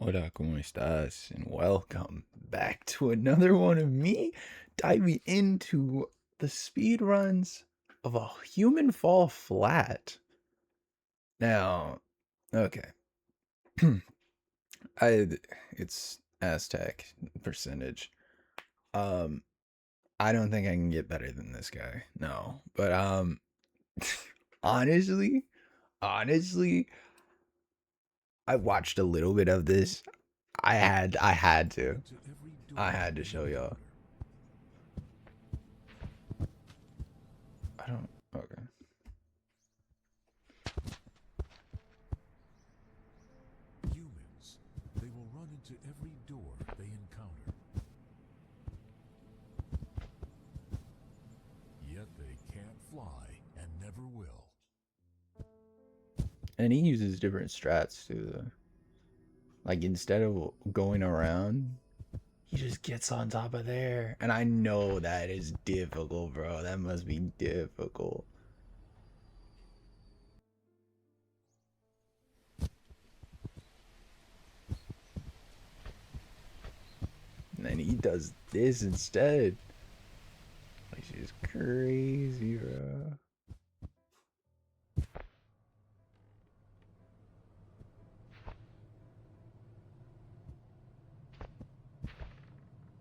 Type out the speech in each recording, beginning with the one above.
Hola, ¿cómo estás? And welcome back to another one of me diving into the speed runs of a human fall flat. Now, okay. I it's Aztec percentage. Um I don't think I can get better than this guy. No. But honestly, honestly, I watched a little bit of this. I had to. I had to show y'all. I don't. Okay. Humans, they will run into every door they encounter. Yet they can't fly and never will. And he uses different strats too, though. Like instead of going around, he just gets on top of there. And I know that is difficult, bro. That must be difficult. And then he does this instead. Like she's crazy, bro.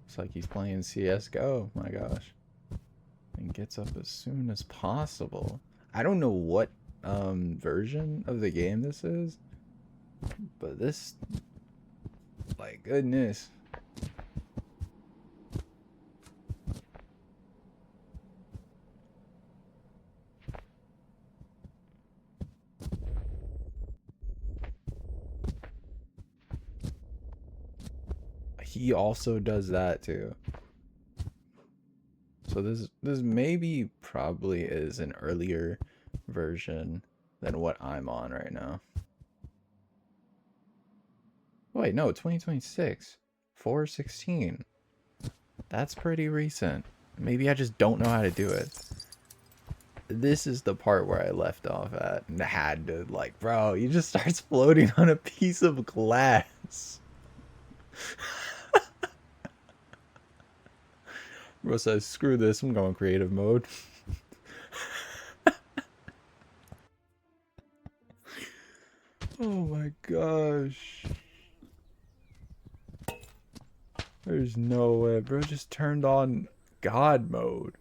It's like he's playing CS:GO. My gosh. And gets up as soon as possible. I don't know what version of the game this is, but this, like, goodness. He also does that too. So this maybe probably is an earlier version than what I'm on right now. Wait, no, 2026. 416. That's pretty recent. Maybe I just don't know how to do it. This is the part where I left off at and had to, like, bro, you just starts floating on a piece of glass. Bro says, screw this, I'm going creative mode. Oh my gosh. There's no way, bro. Just turned on God mode.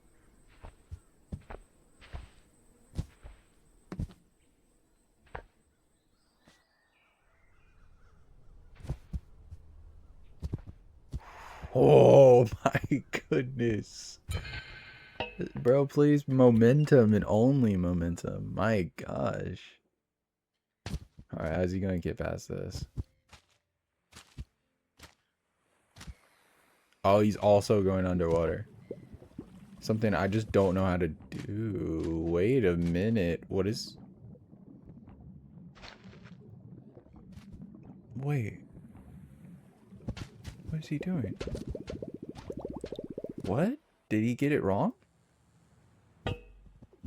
Oh my goodness. Bro, please momentum and only momentum. My gosh. Alright, how's he gonna get past this? Oh, he's also going underwater. Something I just don't know how to do. Wait a minute. What is... Wait. What is he doing? What? Did he get it wrong?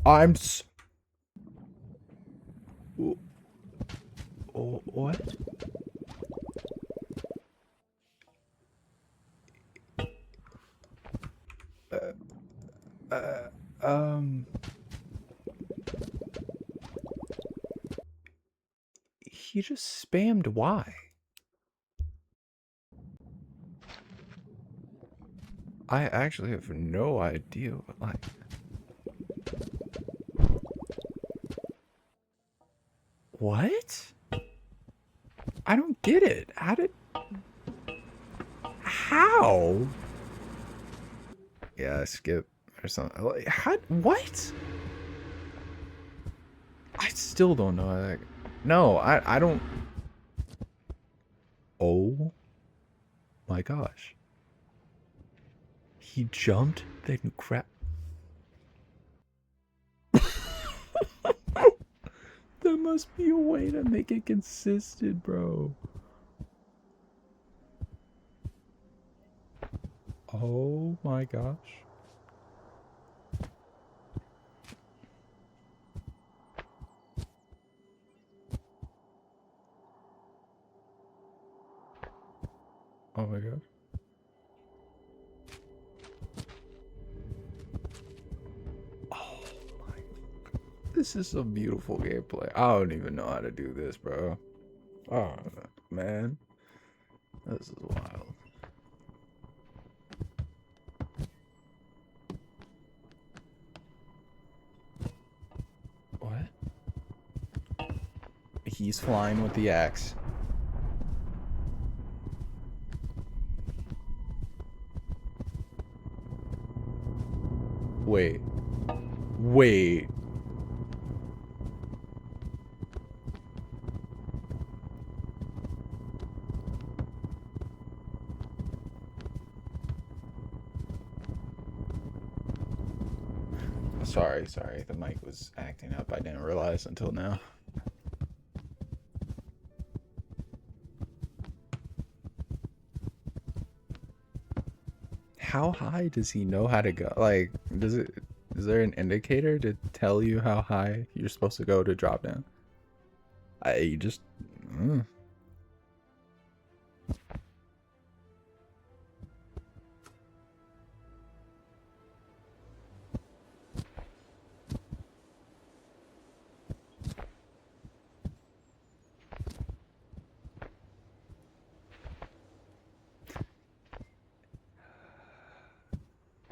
I'm s... Oh, what? Uh, um... He just spammed Y. I actually have no idea what, like... What? I don't get it. How did... How? Yeah, skip or something. Like, how? What? I still don't know. How that... No, I don't... Oh my gosh. He jumped, then crap. There must be a way to make it consistent, bro. Oh my gosh. Oh my god. Oh my. This is some beautiful gameplay. I don't even know how to do this, bro. Oh man. This is wild. What? He's flying with the axe. Wait. Wait. Sorry. The mic was acting up. I didn't realize until now. How high does he know how to go? Like, is there an indicator to tell you how high you're supposed to go to drop down? You just. Mm.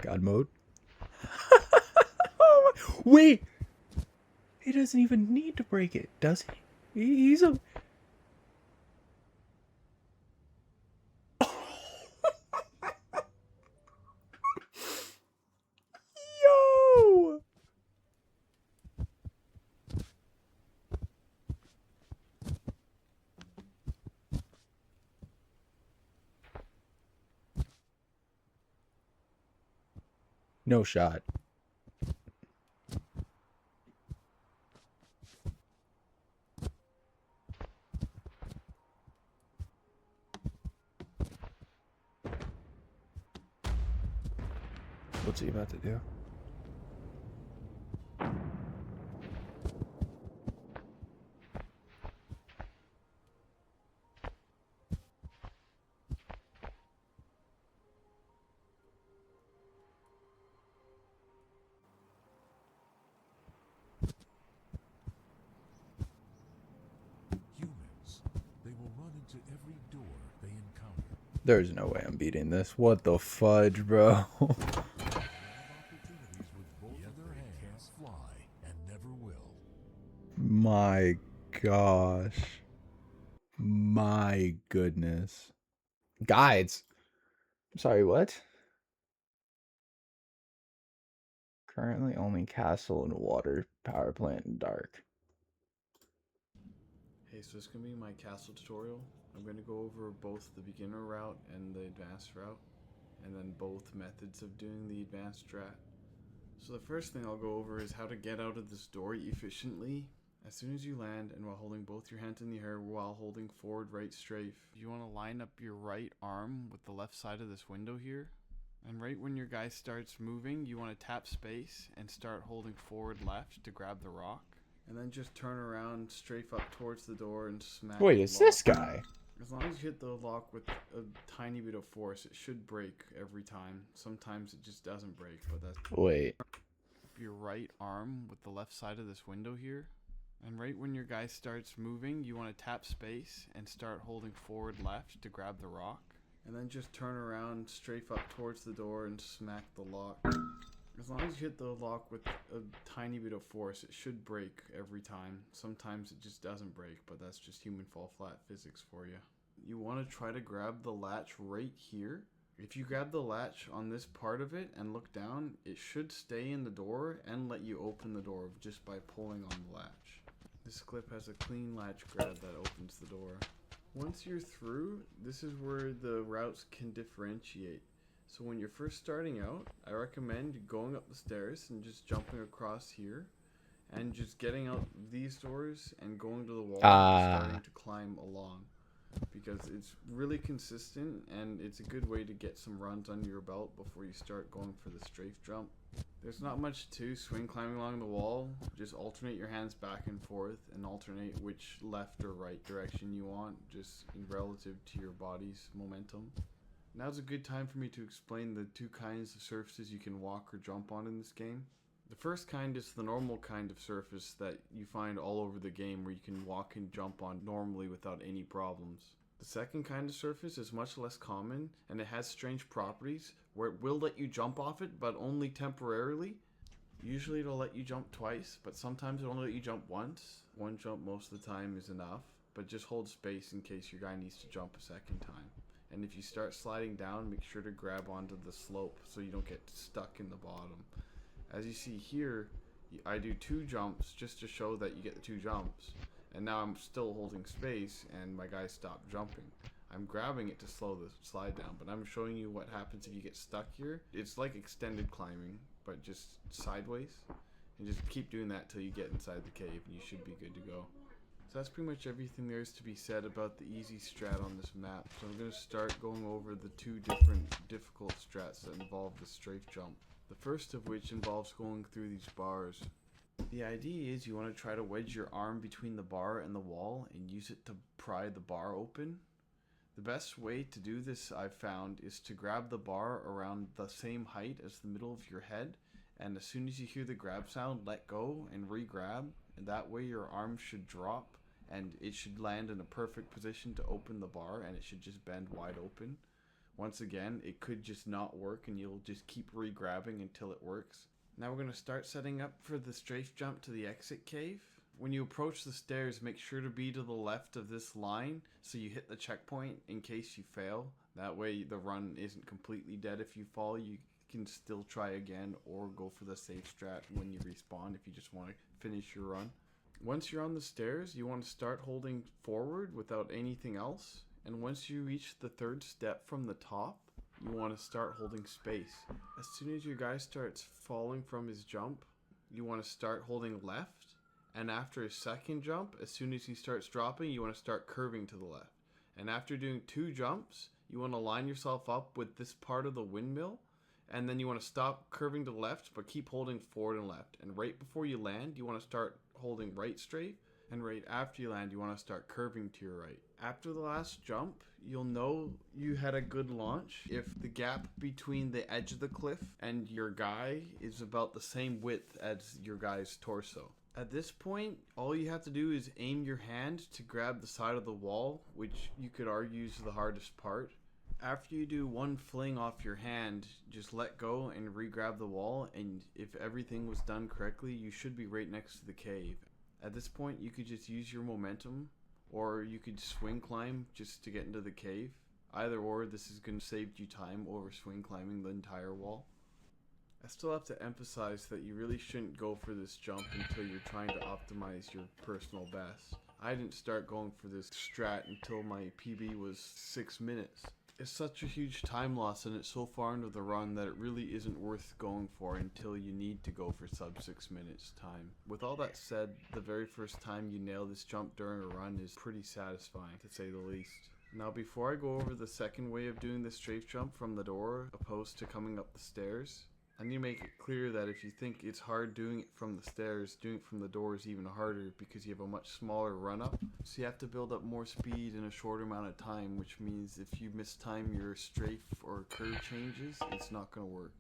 God mode. Oh, wait! He doesn't even need to break it, does he? He's a. Yo! No shot. What's he about to do? Humans, they will run into every door they encounter. There's no way I'm beating this. What the fudge, bro? They have opportunities with both of their hands. Can't fly and never will. My gosh. My goodness. Guides. Sorry, what? Currently only castle and water power plant and dark. Hey, so it's going to be my castle tutorial. I'm going to go over both the beginner route and the advanced route, and then both methods of doing the advanced strat. So the first thing I'll go over is how to get out of this door efficiently. As soon as you land and while holding both your hands in the air while holding forward right strafe, you want to line up your right arm with the left side of this window here. And right when your guy starts moving, you want to tap space and start holding forward left to grab the rock. And then just turn around, strafe up towards the door and smack Wait, the it's lock. this guy. As long as you hit the lock with a tiny bit of force, it should break every time. Sometimes it just doesn't break, but that's... Wait. Your right arm with the left side of this window here. And right when your guy starts moving, you want to tap space and start holding forward left to grab the rock. And then just turn around, strafe up towards the door and smack the lock. As long as you hit the lock with a tiny bit of force, it should break every time. Sometimes it just doesn't break, but that's just human fall flat physics for you. You want to try to grab the latch right here. If you grab the latch on this part of it and look down, it should stay in the door and let you open the door just by pulling on the latch. This clip has a clean latch grab that opens the door. Once you're through, this is where the routes can differentiate. So when you're first starting out, I recommend going up the stairs and just jumping across here and just getting out these doors and going to the wall and starting to climb along, because it's really consistent and it's a good way to get some runs under your belt before you start going for the strafe jump. There's not much to swing climbing along the wall. Just alternate your hands back and forth and alternate which left or right direction you want, just in relative to your body's momentum. Now's a good time for me to explain the two kinds of surfaces you can walk or jump on in this game. The first kind is the normal kind of surface that you find all over the game where you can walk and jump on normally without any problems. The second kind of surface is much less common and it has strange properties where it will let you jump off it but only temporarily. Usually it'll let you jump twice, but sometimes it'll only let you jump once. One jump most of the time is enough, but just hold space in case your guy needs to jump a second time. And if you start sliding down, make sure to grab onto the slope so you don't get stuck in the bottom. As you see here, I do 2 jumps just to show that you get the 2 jumps. And now I'm still holding space and my guy stopped jumping. I'm grabbing it to slow the slide down, but I'm showing you what happens if you get stuck here. It's like extended climbing, but just sideways. And just keep doing that till you get inside the cave and you should be good to go. So that's pretty much everything there is to be said about the easy strat on this map. So I'm going to start going over the 2 different difficult strats that involve the strafe jump. The first of which involves going through these bars. The idea is you want to try to wedge your arm between the bar and the wall and use it to pry the bar open. The best way to do this, I've found, is to grab the bar around the same height as the middle of your head, and as soon as you hear the grab sound, let go and re-grab, and that way your arm should drop and it should land in a perfect position to open the bar and it should just bend wide open. Once again, it could just not work and you'll just keep re-grabbing until it works. Now we're going to start setting up for the strafe jump to the exit cave. When you approach the stairs, make sure to be to the left of this line so you hit the checkpoint in case you fail. That way the run isn't completely dead if you fall. You can still try again or go for the safe strat when you respawn if you just want to finish your run. Once you're on the stairs, you want to start holding forward without anything else. And once you reach the 3rd step from the top, you want to start holding space. As soon as your guy starts falling from his jump, you want to start holding left. And after his 2nd jump, as soon as he starts dropping, you want to start curving to the left. And after doing 2 jumps, you want to line yourself up with this part of the windmill. And then you want to stop curving to the left, but keep holding forward and left. And right before you land, you want to start holding right strafe. And right after you land, you want to start curving to your right. After the last jump, you'll know you had a good launch if the gap between the edge of the cliff and your guy is about the same width as your guy's torso. At this point, all you have to do is aim your hand to grab the side of the wall, which you could argue is the hardest part. After you do 1 fling off your hand, just let go and re-grab the wall, and if everything was done correctly, you should be right next to the cave. At this point, you could just use your momentum, or you could swing climb just to get into the cave. Either or, this is going to save you time over swing climbing the entire wall. I still have to emphasize that you really shouldn't go for this jump until you're trying to optimize your personal best. I didn't start going for this strat until my PB was 6 minutes. It's such a huge time loss and it's so far into the run that it really isn't worth going for until you need to go for sub 6 minutes time. With all that said, the very first time you nail this jump during a run is pretty satisfying, to say the least. Now before I go over the second way of doing the strafe jump from the door opposed to coming up the stairs, I need to make it clear that if you think it's hard doing it from the stairs, doing it from the door is even harder because you have a much smaller run up. So you have to build up more speed in a shorter amount of time, which means if you mistime your strafe or curve changes, it's not going to work.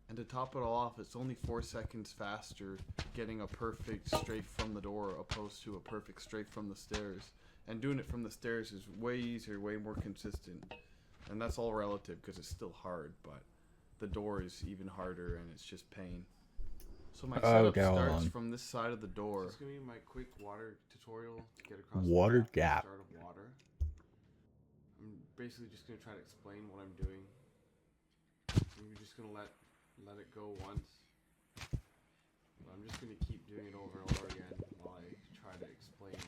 And to top it all off, it's only 4 seconds faster getting a perfect strafe from the door opposed to a perfect strafe from the stairs. And doing it from the stairs is way easier, way more consistent. And that's all relative because it's still hard, but the door is even harder and it's just pain. So my setup starts from this side of the door. This is going to be my quick water tutorial to get across water the gap. Start of water. I'm basically just going to try to explain what I'm doing. You're just going to let it go once. But I'm just going to keep doing it over and over again while I try to explain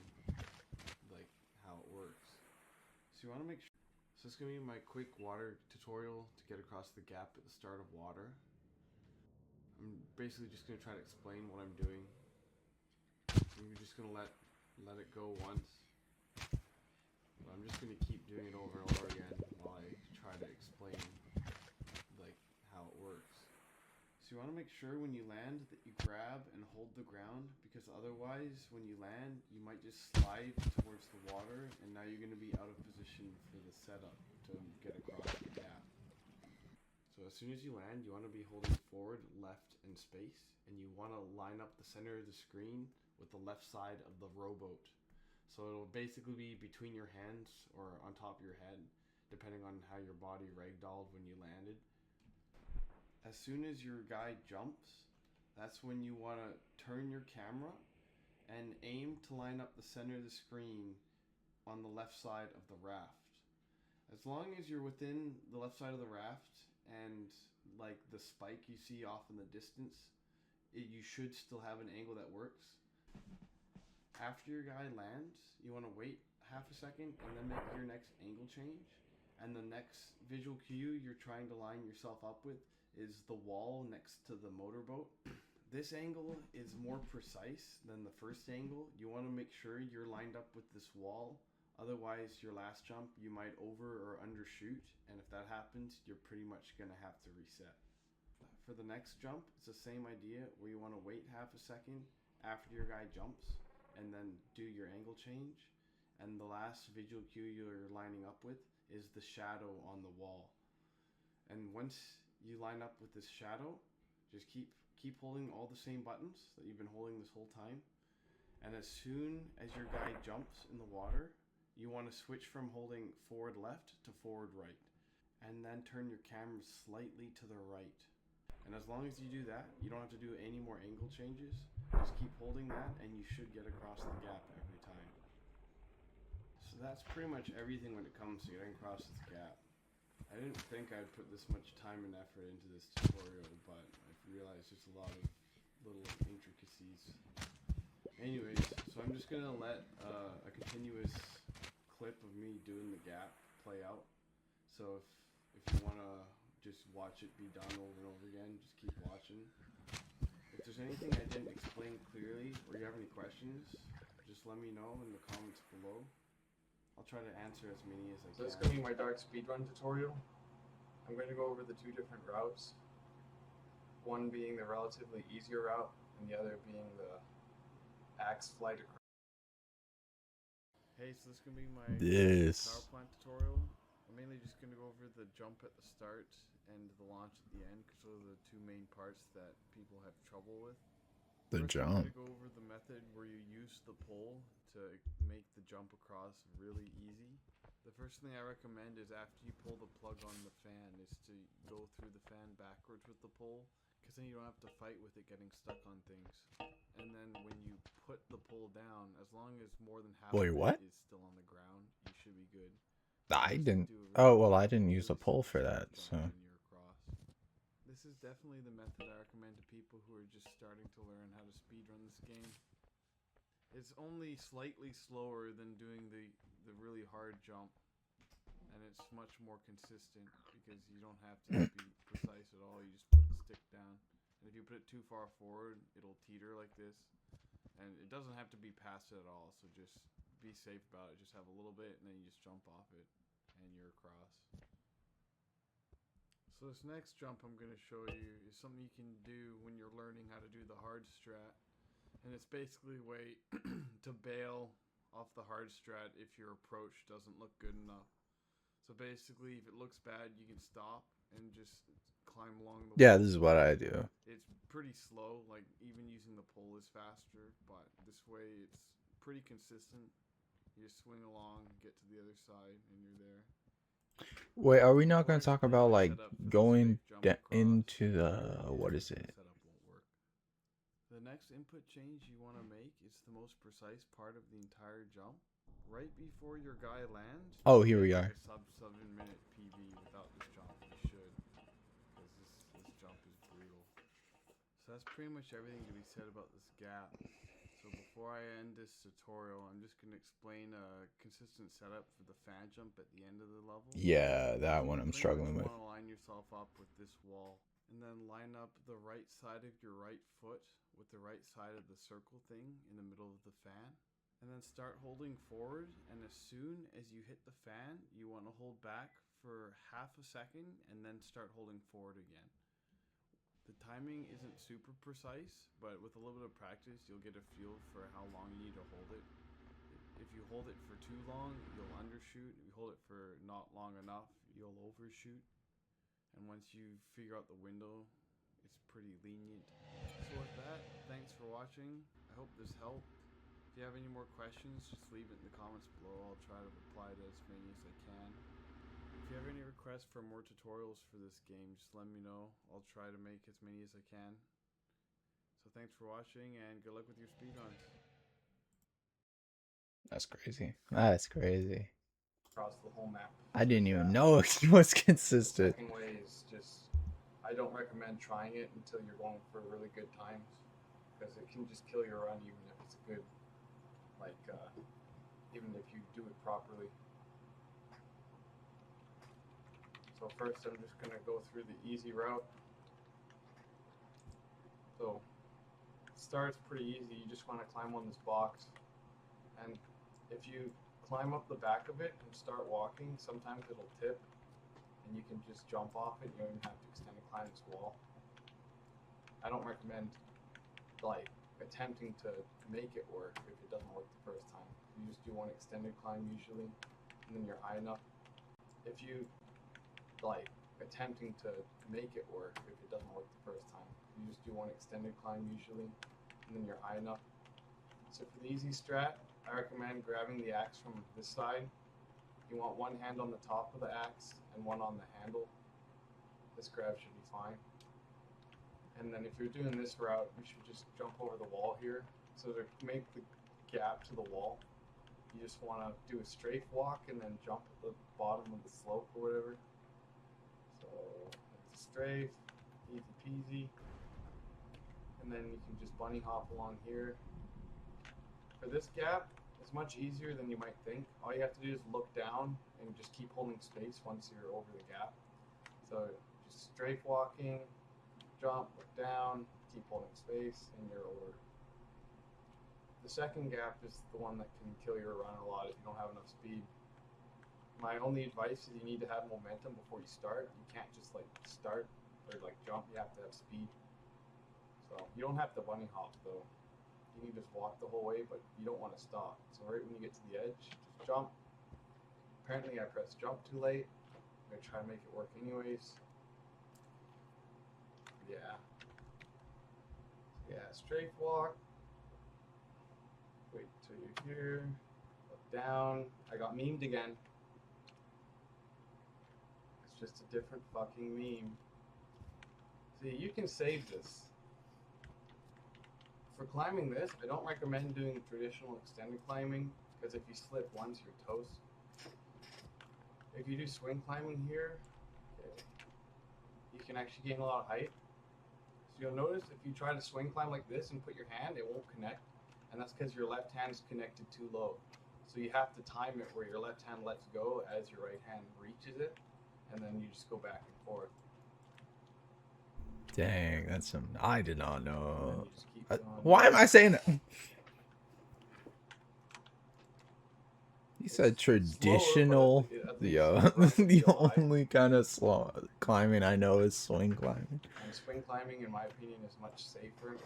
like how it works. So you want to make sure. So this is going to be my quick water tutorial to get across the gap at the start of water. I'm basically just going to try to explain what I'm doing. You're just going to let it go once. But I'm just going to keep doing it over and over again while I try to explain like how it works. So you you want to make sure when you land that you grab and hold the ground, because otherwise when you land you might just slide towards the water and now you're going to be out of position for the setup to get across the gap. So as soon as you land, you want to be holding forward, left, and space, and you want to line up the center of the screen with the left side of the rowboat. So it'll basically be between your hands or on top of your head, depending on how your body ragdolled when you landed. As soon as your guy jumps, that's when you want to turn your camera and aim to line up the center of the screen on the left side of the raft. As long as you're within the left side of the raft and like the spike you see off in the distance, you should still have an angle that works. After your guy lands, you want to wait half a second and then make your next angle change. And the next visual cue you're trying to line yourself up with is the wall next to the motorboat. This angle is more precise than the first angle. You want to make sure you're lined up with this wall. Otherwise, your last jump, you might over or undershoot. And if that happens, you're pretty much going to have to reset. For the next jump, it's the same idea where you want to wait half a second after your guy jumps and then do your angle change. And the last visual cue you're lining up with is the shadow on the wall. And once you line up with this shadow, just keep holding all the same buttons that you've been holding this whole time. And as soon as your guy jumps in the water, you want to switch from holding forward left to forward right. And then turn your camera slightly to the right. And as long as you do that, you don't have to do any more angle changes. Just keep holding that and you should get across the gap every time. So that's pretty much everything when it comes to getting across this gap. I didn't think I'd put this much time and effort into this tutorial, but I've realized there's a lot of little intricacies. Anyways, so I'm just gonna let a continuous clip of me doing the gap play out. So if you wanna just watch it be done over and over again, just keep watching. If there's anything I didn't explain clearly or you have any questions, just let me know in the comments below. I'll try to answer as many as I can. So this is going to be my dark speedrun tutorial. I'm going to go over the two different routes. One being the relatively easier route, and the other being the axe flight across. Hey, so this is going to be my This. power plant tutorial. I'm mainly just going to go over the jump at the start and the launch at the end, because those are the two main parts that people have trouble with. The First, I'm going jump. to go over the method where you use the pole to make the jump across really easy. The first thing I recommend is after you pull the plug on the fan is to go through the fan backwards with the pole, because then you don't have to fight with it getting stuck on things. And then when you put the pole down, as long as more than half Wait, of what? it is still on the ground, you should be good. I Just didn't. do a really Oh, well, I didn't use a really pole simple for that, jump so. and you're across. This is definitely the method I recommend to people who are just starting to learn how to speedrun this game. It's only slightly slower than doing the really hard jump, and it's much more consistent because you don't have to be precise at all. You just put the stick down, and if you put it too far forward, it'll teeter like this, and it doesn't have to be past it at all. So just be safe about it. Just have a little bit, and then you just jump off it, and you're across. So this next jump I'm going to show you is something you can do when you're learning how to do the hard strat. And it's basically a way to bail off the hard strat if your approach doesn't look good enough. So basically, if it looks bad, you can stop and just climb along the Yeah, wall. this is what I do. It's pretty slow, like even using the pole is faster, but this way it's pretty consistent. You just swing along, get to the other side, and you're there. Wait, are we not Before I going to talk explain about, my like, setup for this going fake jump across, into the, yeah, what is it? setup won't work. The next input change you want to make is the most precise part of the entire jump. Right before your guy lands. Oh, here we get are. like a sub-7-minute PB without this jump. You should, because this jump is brutal. So that's pretty much everything to be said about this gap. So before I end this tutorial, I'm just going to explain a consistent setup for the fan jump at the end of the level. Yeah, that one I'm Pretty struggling much with. want to line yourself up with this wall, and then line up the right side of your right foot with the right side of the circle thing in the middle of the fan. And then start holding forward, and as soon as you hit the fan, you want to hold back for half a second and then start holding forward again. The timing isn't super precise, but with a little bit of practice, you'll get a feel for how long you need to hold it. If you hold it for too long, you'll undershoot. If you hold it for not long enough, you'll overshoot. And once you figure out the window, it's pretty lenient. So with that, thanks for watching. I hope this helped. If you have any more questions, just leave it in the comments below. I'll try to reply to as many as I can. If you have any requests for more tutorials for this game, just let me know. I'll try to make as many as I can. So thanks for watching, and good luck with your speedruns. That's crazy. That's crazy. across the whole map. I didn't even know it was consistent. The second way is just, I don't recommend trying it until you're going for really good times, because it can just kill your run even if it's a good, like, even if you do it properly. So first I'm just gonna go through the easy route. So it starts pretty easy. You just want to climb on this box, and if you climb up the back of it and start walking, sometimes it'll tip and you can just jump off it. You don't even have to extend and climb this wall. I don't recommend like attempting to make it work if it doesn't work the first time. You just do one extended climb usually, and then you're high enough. If you like attempting to make it work if it doesn't work the first time, you just do one extended climb usually, and then you're high enough. So for the easy strat, I recommend grabbing the axe from this side. You want one hand on the top of the axe and one on the handle. This grab should be fine. And then if you're doing this route, you should just jump over the wall here. So to make the gap to the wall, you just want to do a strafe walk and then jump at the bottom of the slope or whatever. So it's a strafe, easy peasy. And then you can just bunny hop along here. For this gap, it's much easier than you might think. All you have to do is look down and just keep holding space once you're over the gap. So just strafe walking, jump, look down, keep holding space, and you're over. The second gap is the one that can kill your run a lot if you don't have enough speed. My only advice is you need to have momentum before you start. You can't just like start or like jump, you have to have speed. So you don't have to bunny hop though. You can just walk the whole way, but you don't want to stop. So right when you get to the edge, just jump. Apparently I pressed jump too late. I'm going to try to make it work anyways. Yeah. Yeah, strafe walk. Wait till you're here. Look down. I got memed again. It's just a different fucking meme. See, you can save this. For climbing this, I don't recommend doing traditional extended climbing, because if you slip once, you're toast. If you do swing climbing here, okay, you can actually gain a lot of height. So you'll notice if you try to swing climb like this and put your hand, it won't connect, and that's because your left hand is connected too low. So you have to time it where your left hand lets go as your right hand reaches it, and then you just go back and forth. Dang, that's some. I did not And then know. you just keep going. Why am I saying that? He said It's slower, traditional. but at least Yo, the run the feel high. only kind of slow climbing I know is swing climbing. And swing climbing, in my opinion, is much safer,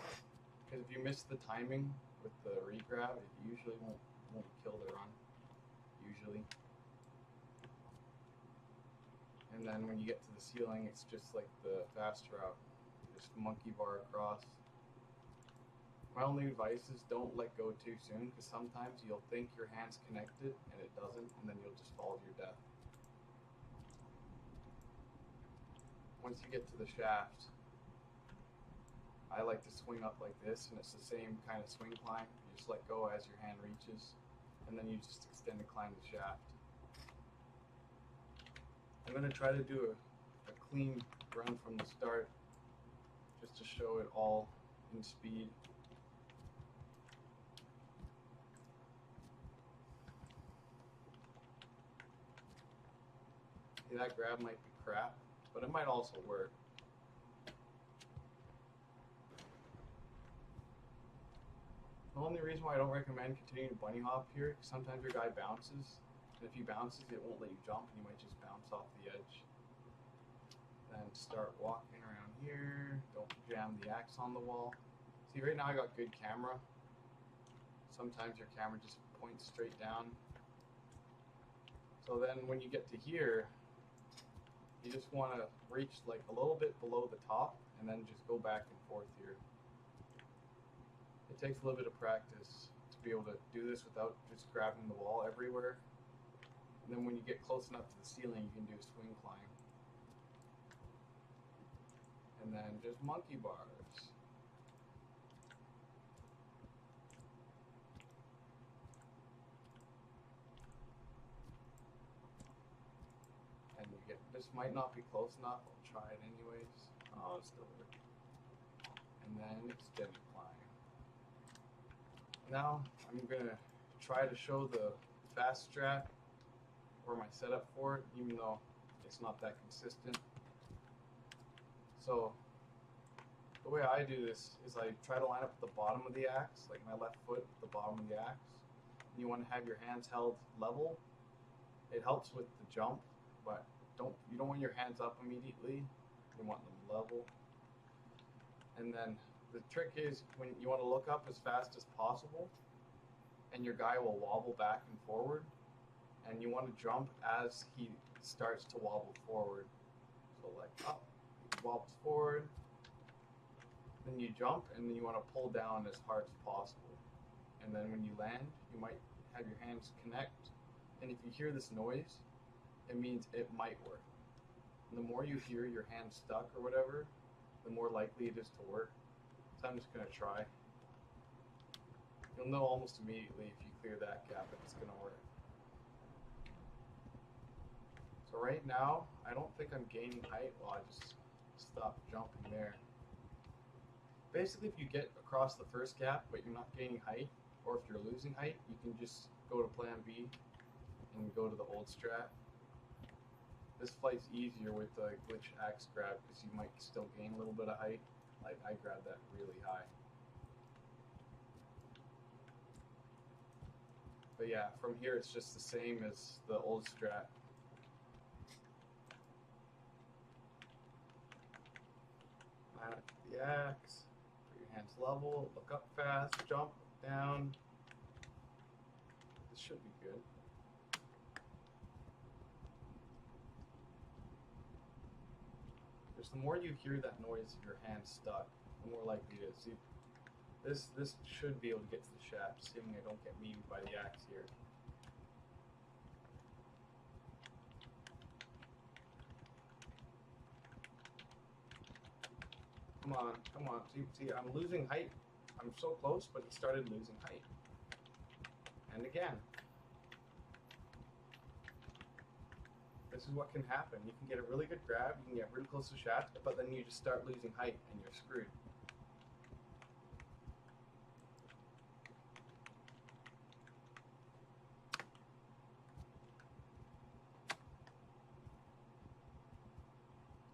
because if you miss the timing with the regrab, it usually won't kill the run. Usually. And then when you get to the ceiling, it's just like the fast route. You just monkey bar across. My only advice is don't let go too soon, because sometimes you'll think your hand's connected and it doesn't, and then you'll just fall to your death. Once you get to the shaft, I like to swing up like this, and it's the same kind of swing climb. You just let go as your hand reaches, and then you just extend and climb the shaft. I'm going to try to do a clean run from the start, just to show it all in speed. See, that grab might be crap, but it might also work. The only reason why I don't recommend continuing to bunny hop here, because sometimes your guy bounces, and if he bounces, it won't let you jump, and you might just bounce off the edge. Then start walking around here. Don't jam the axe on the wall. See, right now I got good camera. Sometimes your camera just points straight down. So then when you get to here, you just want to reach like a little bit below the top and then just go back and forth here. It takes a little bit of practice to be able to do this without just grabbing the wall everywhere. And then when you get close enough to the ceiling, you can do a swing climb. And then just monkey bars. And you get, this might not be close enough, I'll try it anyways. Oh, it's still there. And then extend climb. Now I'm gonna try to show the fast strat or my setup for it, even though it's not that consistent. So the way I do this is I try to line up at the bottom of the axe, like my left foot at the bottom of the axe. And you want to have your hands held level. It helps with the jump, but you don't want your hands up immediately. You want them level. And then the trick is when you want to look up as fast as possible, and your guy will wobble back and forward, and you want to jump as he starts to wobble forward. So like up, he wobbles forward, then you jump, and then you want to pull down as hard as possible. And then when you land, you might have your hands connect, and if you hear this noise, it means it might work. And the more you hear your hand stuck or whatever, the more likely it is to work. So I'm just going to try. You'll know almost immediately if you clear that gap if it's going to work. So right now, I don't think I'm gaining height. Well, I just stopped jumping there. Basically, if you get across the first gap but you're not gaining height, or if you're losing height, you can just go to plan B and go to the old strat. This flight's easier with the glitch axe grab because you might still gain a little bit of height. Like I grabbed that really high. But yeah, from here it's just the same as the old strat. Line up the axe, put your hands level, look up fast, jump down. This should be good. Because the more you hear that noise of your hand stuck, the more likely it is. See, this should be able to get to the shaft, assuming I don't get memed by the axe here. Come on, come on. See, I'm losing height. I'm so close, but it started losing height. And again. This is what can happen. You can get a really good grab, you can get really close to the shaft, but then you just start losing height and you're screwed.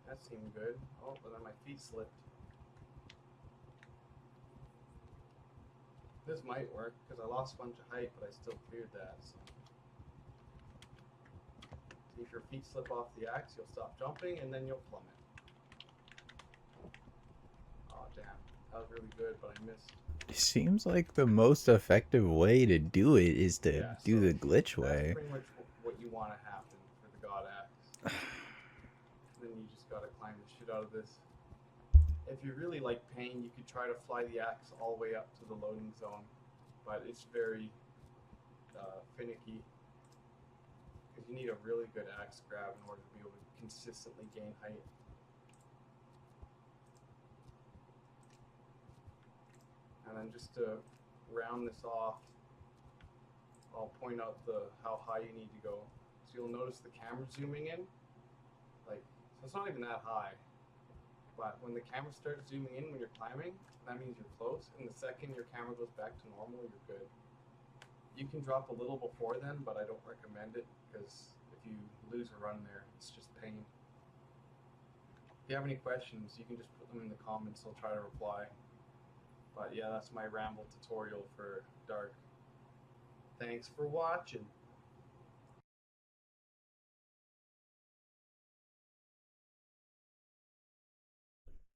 That seemed good. Oh, but then my feet slipped. This might work because I lost a bunch of height, but I still cleared that. So. See, if your feet slip off the axe, you'll stop jumping and then you'll plummet. Oh damn, that was really good, but I missed. It seems like the most effective way to do it is to do the glitch way. That's pretty much what you want to happen for the god axe. Then you just gotta climb the shit out of this. If you really like pain, you could try to fly the axe all the way up to the loading zone, but it's very finicky. Because you need a really good axe grab in order to be able to consistently gain height. And then just to round this off, I'll point out how high you need to go. So you'll notice the camera zooming in. Like, so it's not even that high. But when the camera starts zooming in when you're climbing, that means you're close. And the second your camera goes back to normal, you're good. You can drop a little before then, but I don't recommend it because if you lose a run there, it's just pain. If you have any questions, you can just put them in the comments. I'll try to reply. But yeah, that's my ramble tutorial for Dark. Thanks for watching.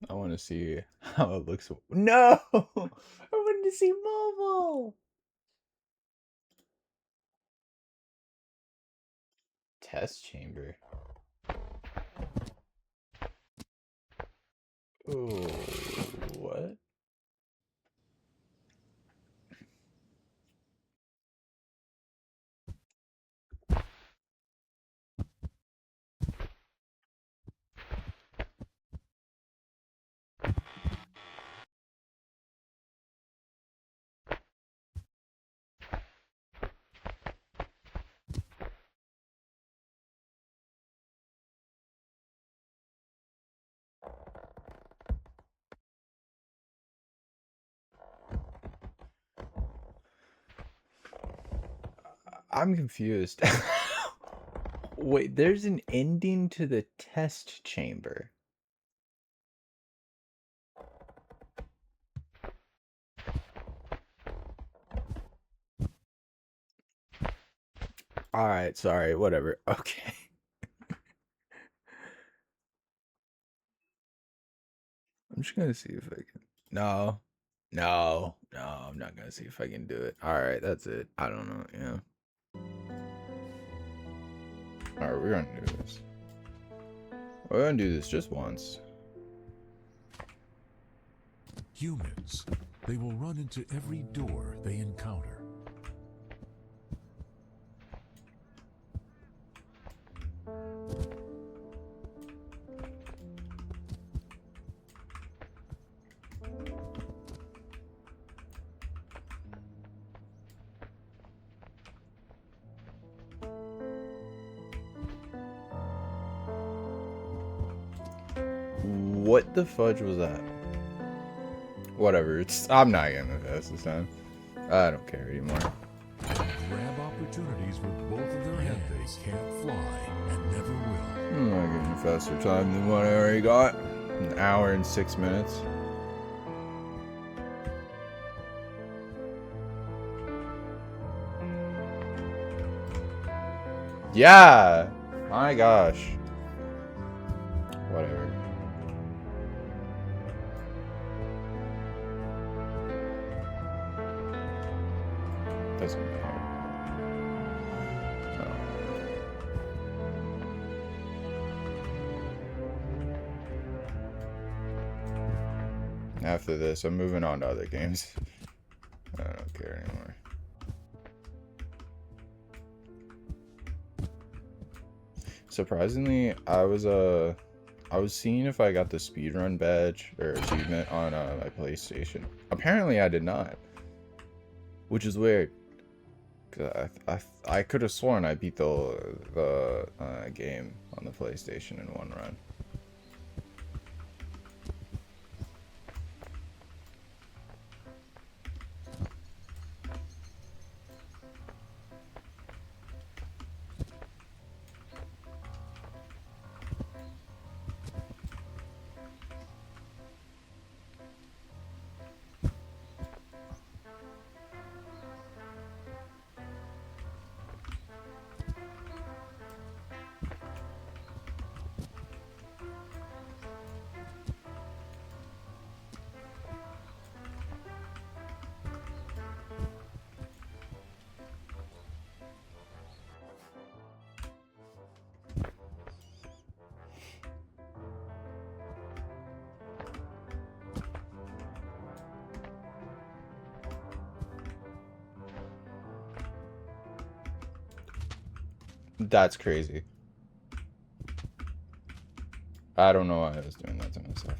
I want to see how it looks. No! I wanted to see mobile! Test chamber. Oh, what? I'm confused. Wait, there's an ending to the test chamber. Alright, sorry, whatever. Okay. I'm just gonna see if I can. No. No. No, I'm not gonna see if I can do it. Alright, that's it. I don't know, yeah. Alright, we're gonna do this. We're gonna do this just once. Humans. They will run into every door they encounter. What the fudge was that? Whatever, I'm not getting this time. I don't care anymore. Grab opportunities with both of their hands. They can't fly and never will. I'm not getting faster time than what I already got. An hour and 6 minutes. Yeah! My gosh. Whatever. Doesn't matter. After this, I'm moving on to other games. I don't care anymore. Surprisingly, I was seeing if I got the speedrun badge or achievement on my PlayStation. Apparently, I did not, which is weird. Cause I could have sworn I beat the game on the PlayStation in one run. That's crazy. I don't know why I was doing that to myself.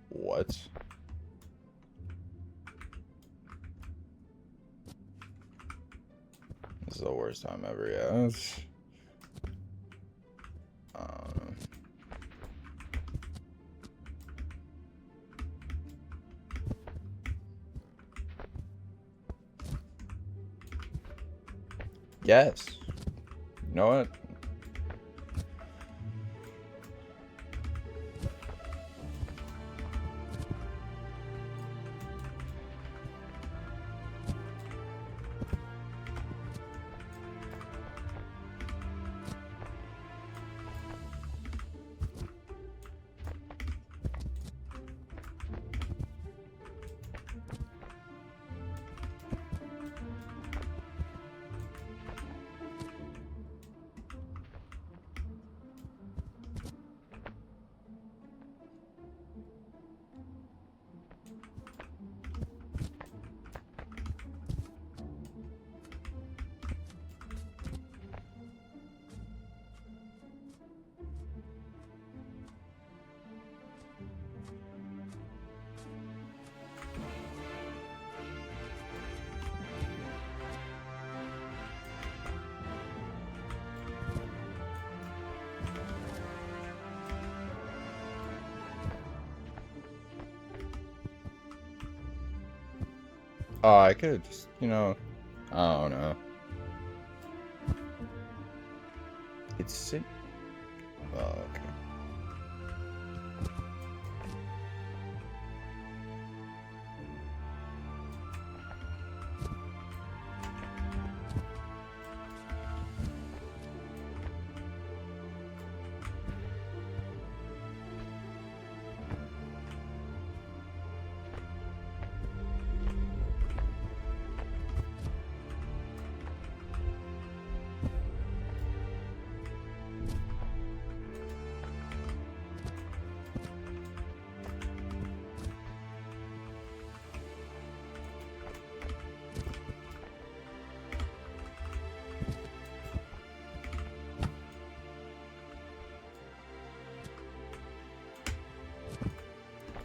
What? This is the worst time ever, yeah. Yes. You know what? Oh, I could have just, you know, I don't know. It's sick. Oh, okay.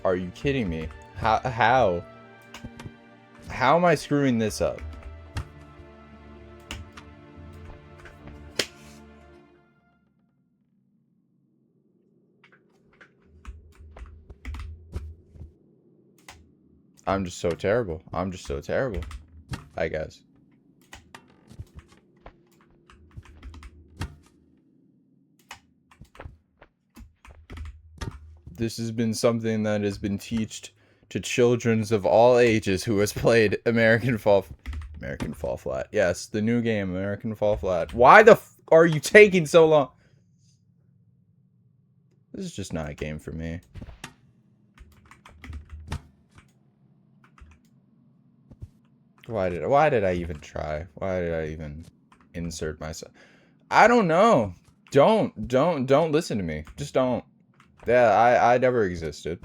Are you kidding me? How? How am I screwing this up? I'm just so terrible. I'm just so terrible. I guess. This has been something that has been taught to childrens of all ages who has played American Fall Flat. Yes, the new game, American Fall Flat. Why the f are you taking so long? This is just not a game for me. Why did I even try? Why did I even insert myself? I don't know. Don't listen to me. Just don't. Yeah, I never existed.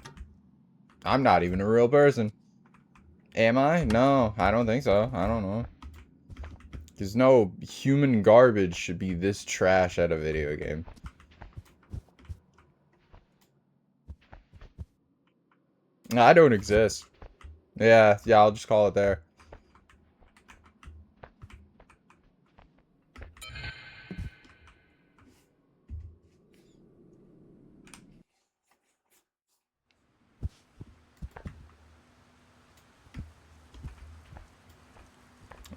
I'm not even a real person. Am I? No, I don't think so. I don't know. Because no human garbage should be this trash at a video game. I don't exist. Yeah, I'll just call it there.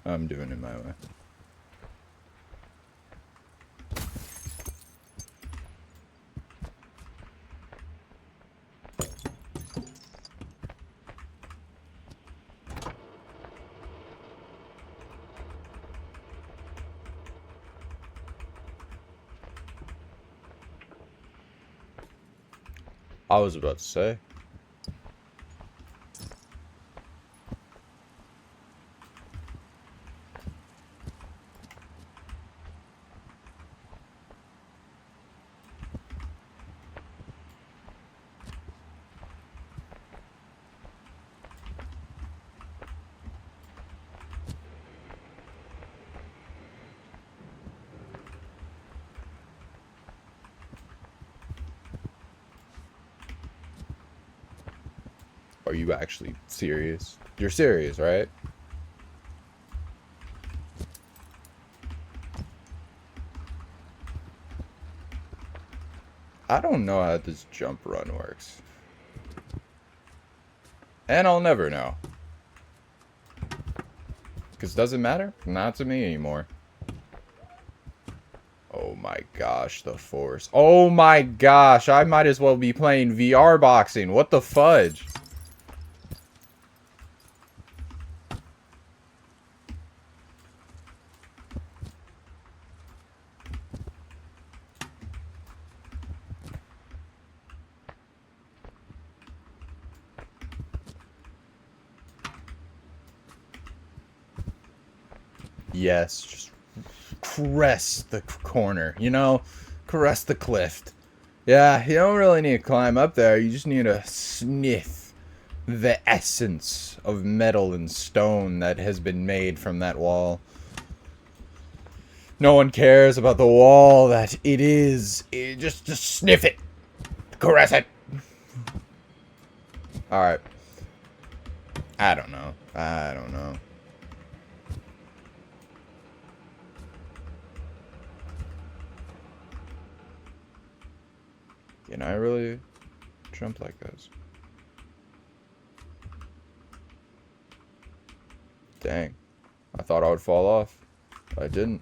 I'm doing it my way. I was about to say. Are you actually serious? You're serious, right? I don't know how this jump run works. And I'll never know. Because it doesn't matter? Not to me anymore. Oh my gosh, the force. Oh my gosh, I might as well be playing VR boxing. What the fudge? Yes, just caress the corner, you know? Caress the cliff. Yeah, you don't really need to climb up there. You just need to sniff the essence of metal and stone that has been made from that wall. No one cares about the wall that it is. Just sniff it. Caress it. Alright. I don't know. I don't know. Can I really jump like this? Dang. I thought I would fall off. I didn't.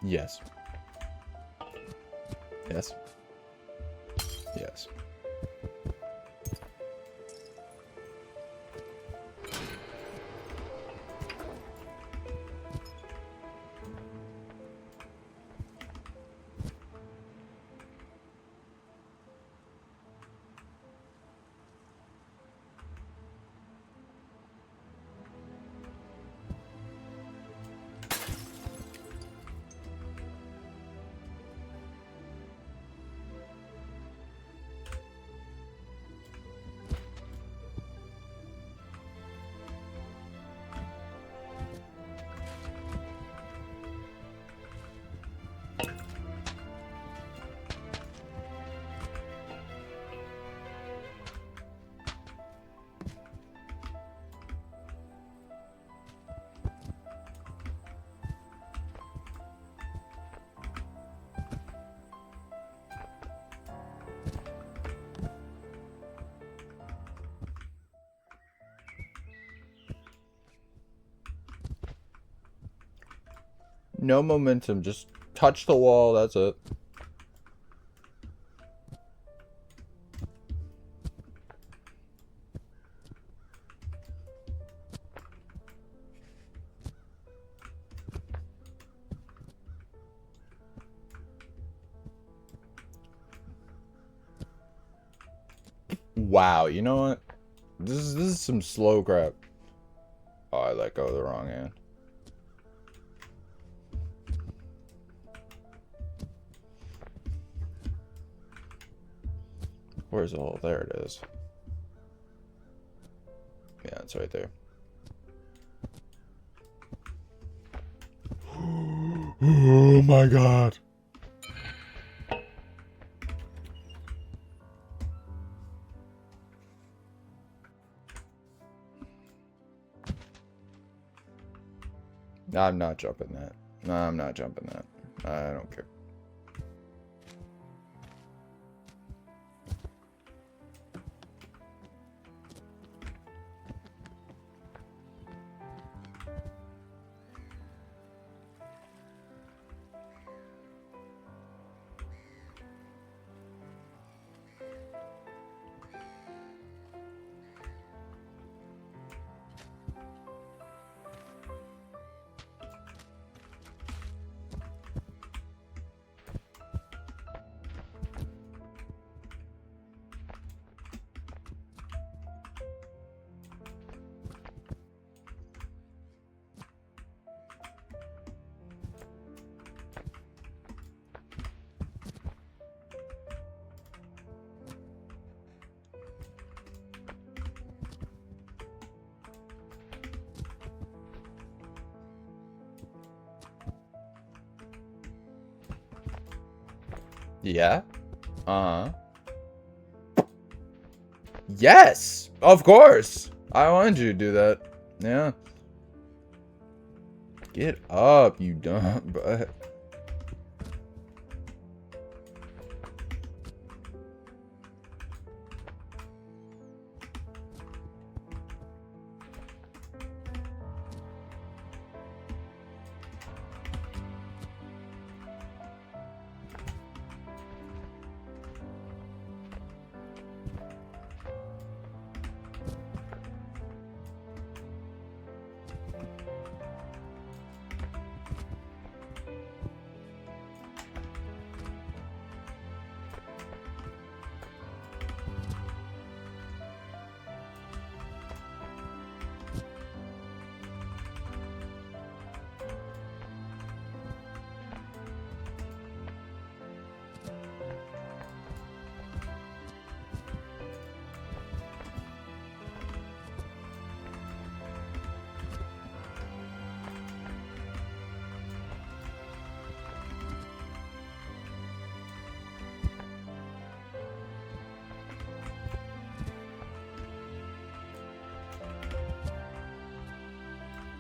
Yes. Yes. Yes. No momentum, just touch the wall, that's it. Wow, you know what? This is some slow crap. Oh, I let go of the wrong hand. Where's the hole? There it is. Yeah, it's right there. Oh my god. I'm not jumping that. No, I'm not jumping that. I don't care. Yeah. Uh-huh. Yes! Of course! I wanted you to do that. Yeah. Get up, you dumb butt.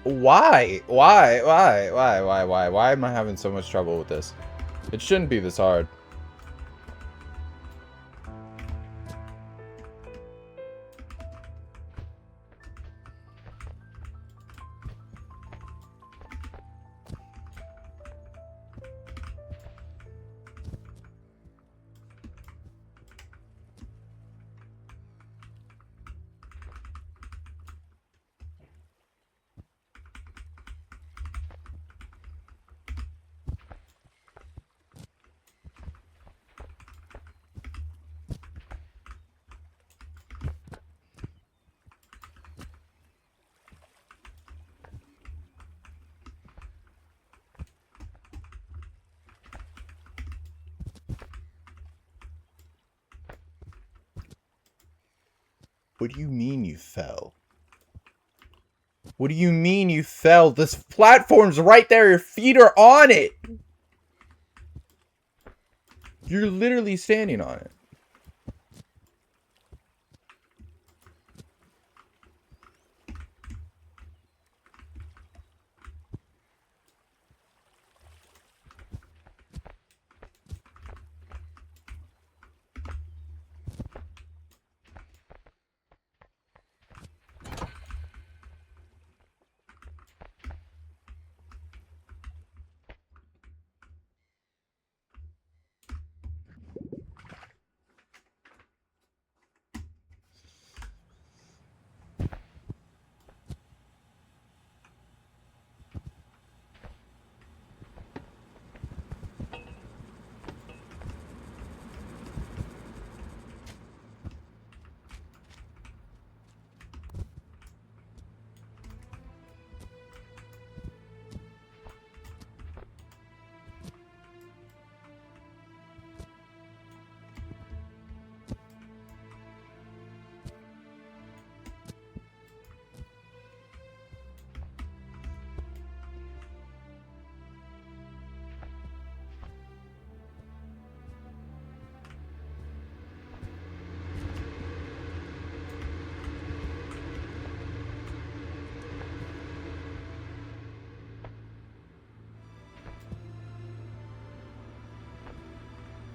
Why? Why am I having so much trouble with this? It shouldn't be this hard. What do you mean you fell? What do you mean you fell? This platform's right there. Your feet are on it. You're literally standing on it.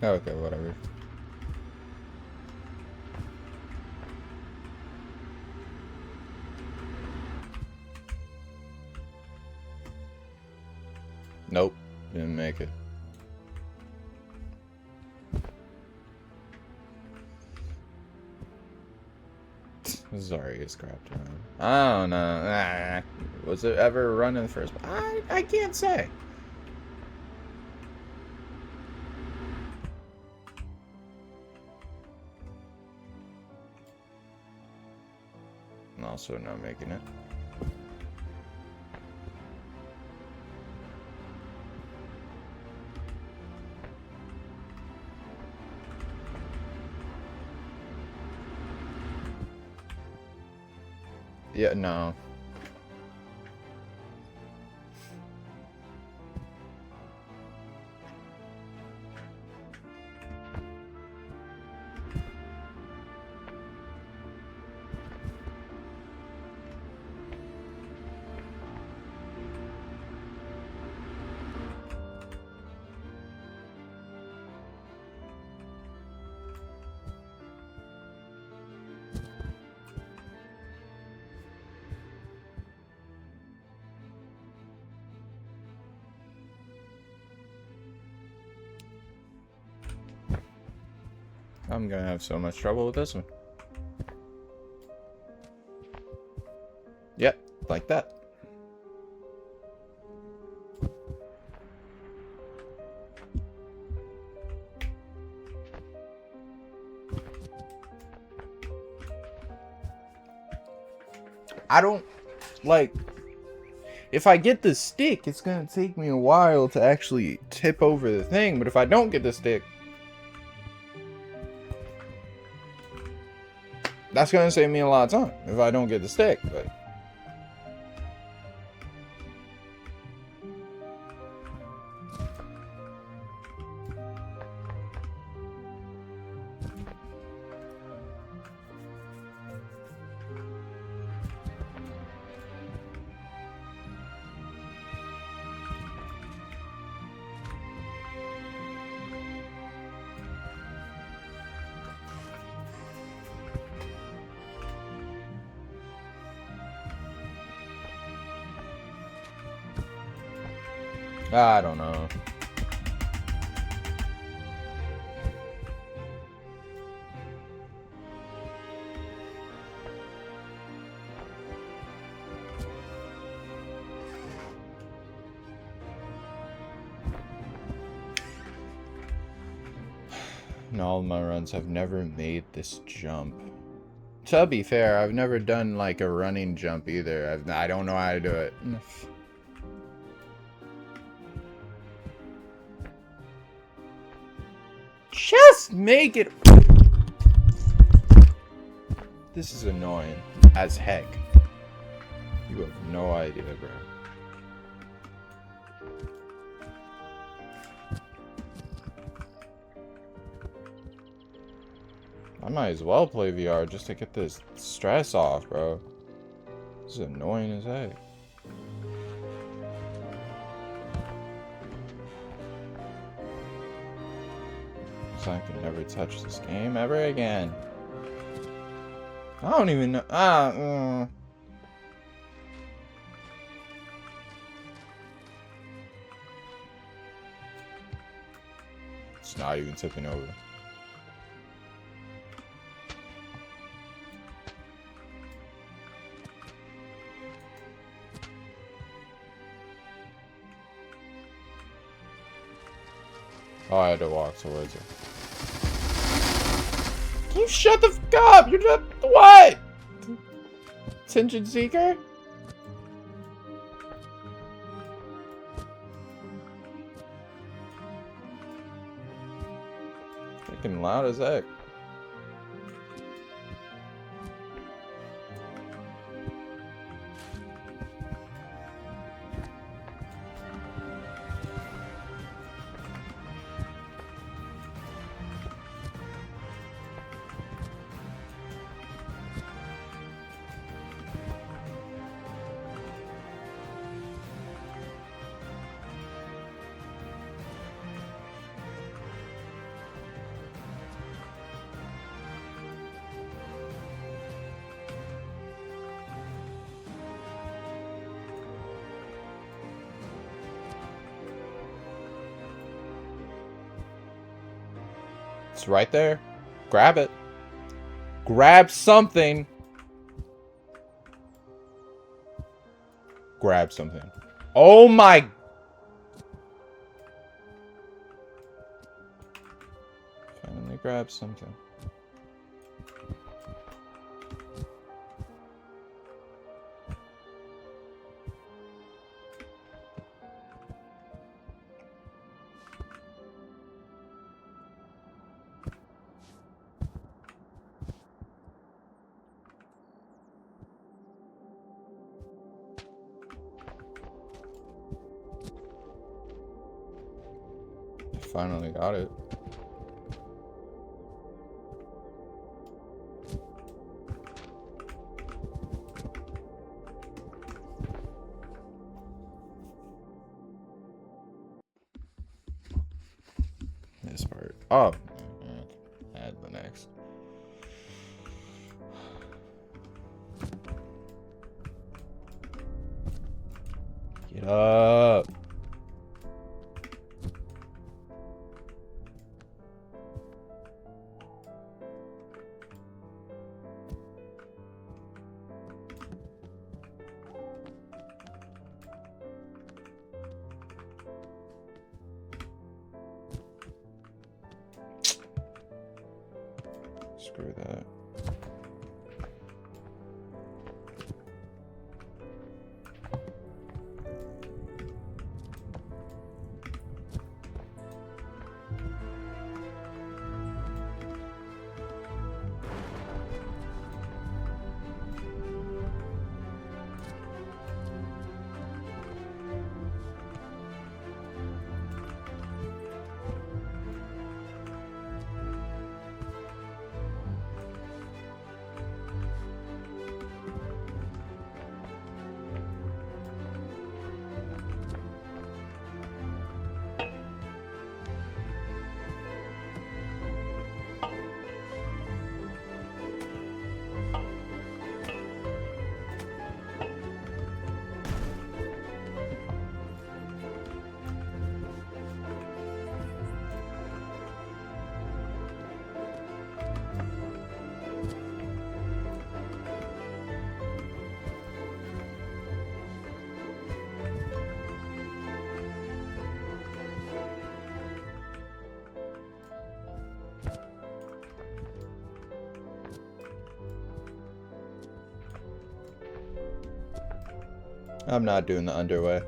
Okay, whatever. Nope, didn't make it. Sorry, it's scrapped around. I don't know. Was it ever run in the first place? I can't say. I'm also not making it. Yeah, no. I'm gonna have so much trouble with this one. Yep, like that. I don't, like, if I get the stick, it's gonna take me a while to actually tip over the thing, but if I don't get the stick, that's gonna save me a lot of time if I don't get the stick, but... I don't know. In all of my runs, I've never made this jump. To be fair, I've never done like a running jump either. I don't know how to do it. Just make it. This is annoying as heck. You have no idea, bro. I might as well play VR just to get this stress off, bro. This is annoying as heck. So I can never touch this game ever again. I don't even know. It's not even tipping over. Oh, I had to walk towards it. Can you shut the fuck up? You're not what? Attention seeker? Freaking loud as heck. It's right there. Grab it. Grab something. Grab something. Oh my. Finally grab something. Finally got it. This part. Oh, add the next. Get up. Screw that. I'm not doing the underway.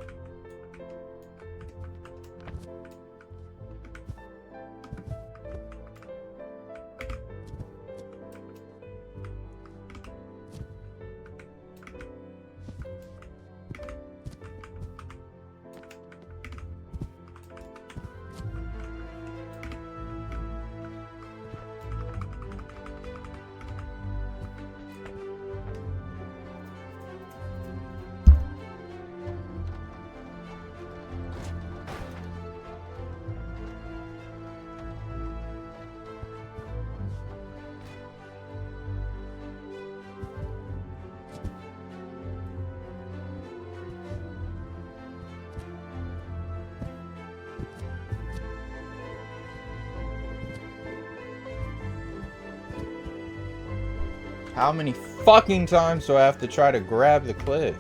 How many fucking times do I have to try to grab the cliff?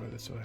go this way.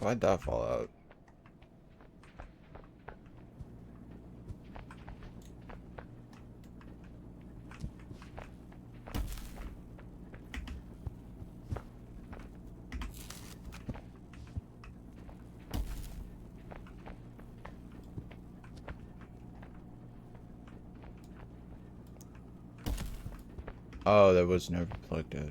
Why'd that fall out? Oh, that was never plugged in.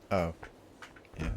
Oh, yeah.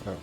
Oh.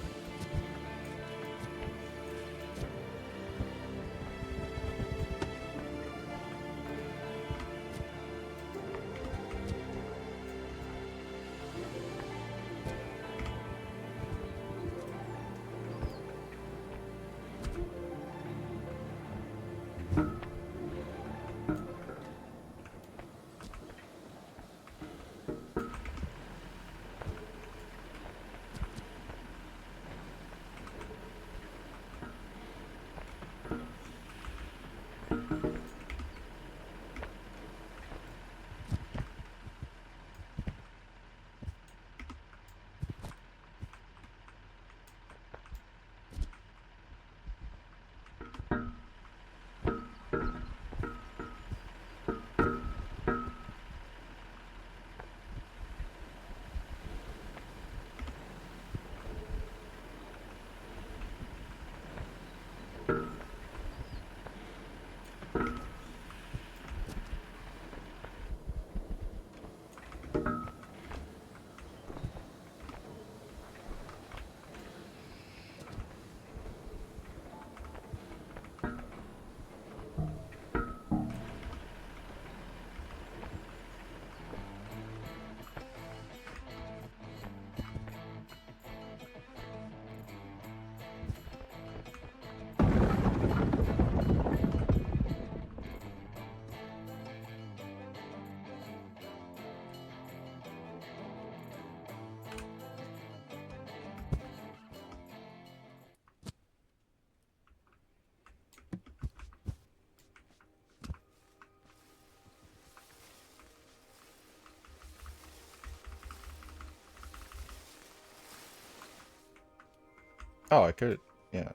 Oh, I could, yeah.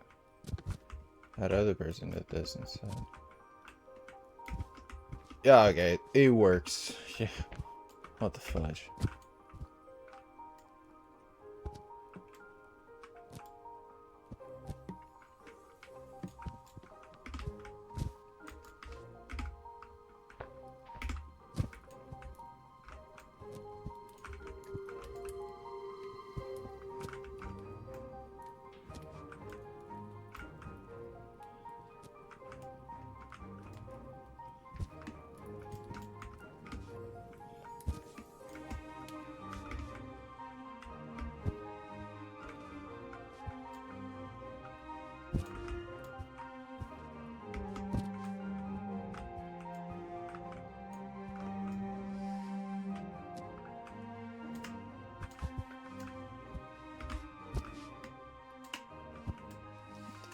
That other person did this instead. Yeah, okay, it works. Yeah. What the fudge?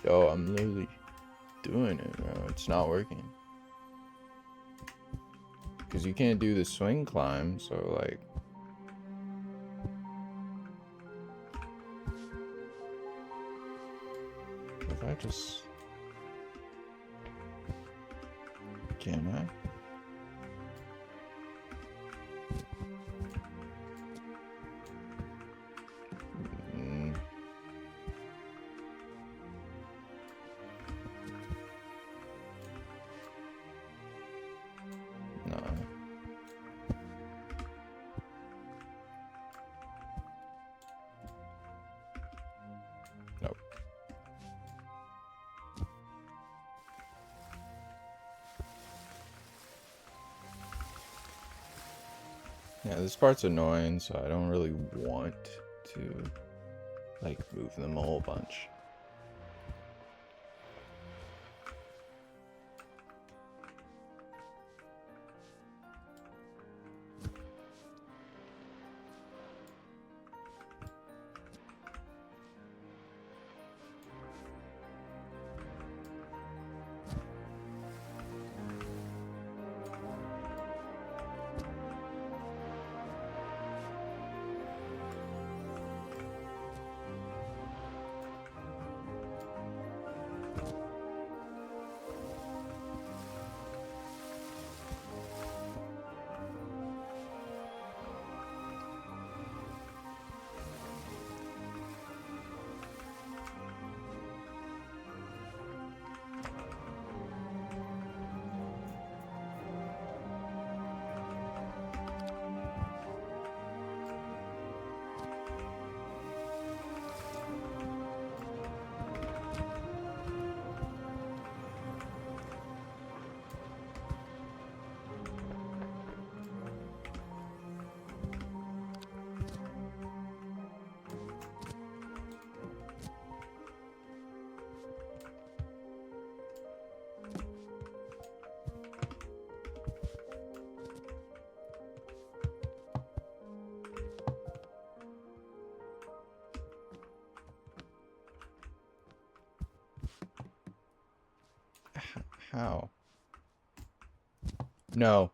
Yo, I'm literally doing it, bro. It's not working. Because you can't do the swing climb, so like... If I just... Can I? Mm. No. Nope. Yeah, this part's annoying, so I don't really want to, like, move them a whole bunch. How? No.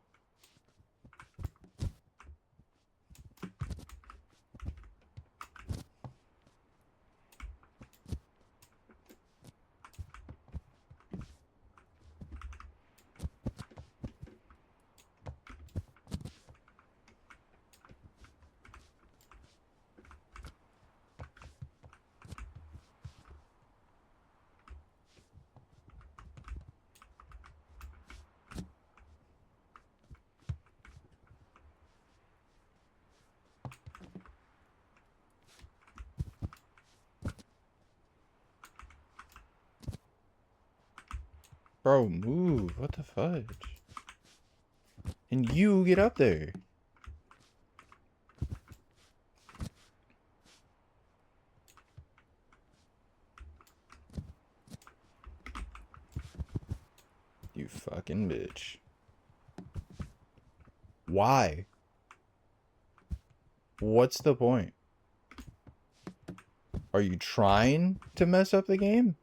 Bro, move. What the fudge? And you get up there. You fucking bitch. Why? What's the point? Are you trying to mess up the game?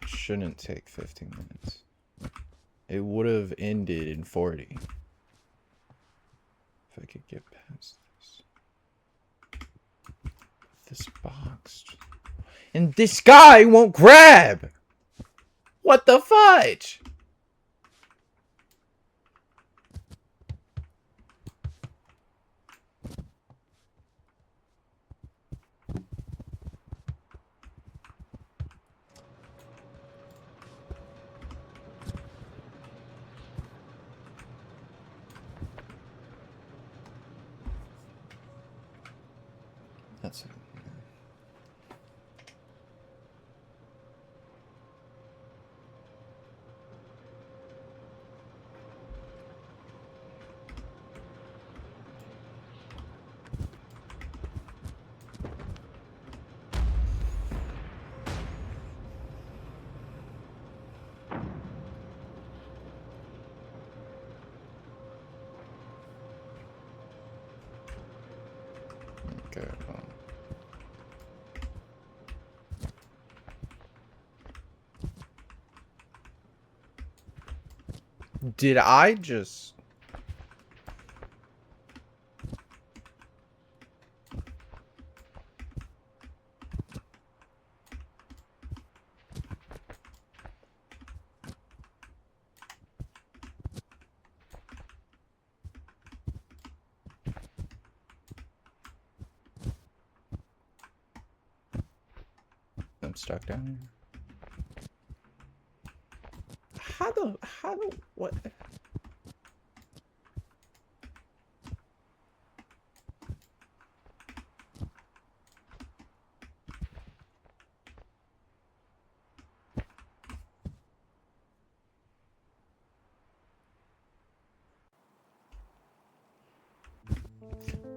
It shouldn't take 15 minutes. It would have ended in 40. If I could get past this. This box. And this guy won't grab! What the fudge? That's it. Okay, did I just... I'm stuck down here. How the, what?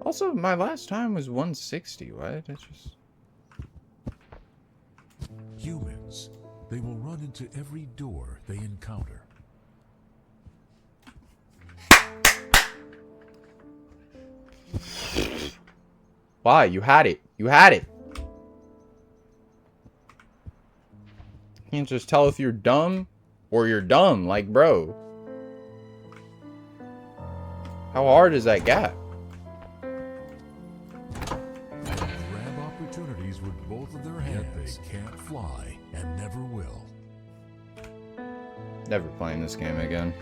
Also, my last time was 160. What? It's just... Humans. They will run into every door they encounter. Why? You had it. You had it. You can't just tell if you're dumb or you're dumb. Like, bro. How hard is that gap? Grab opportunities with both of their hands. Yet they can't fly and never will. Never playing this game again.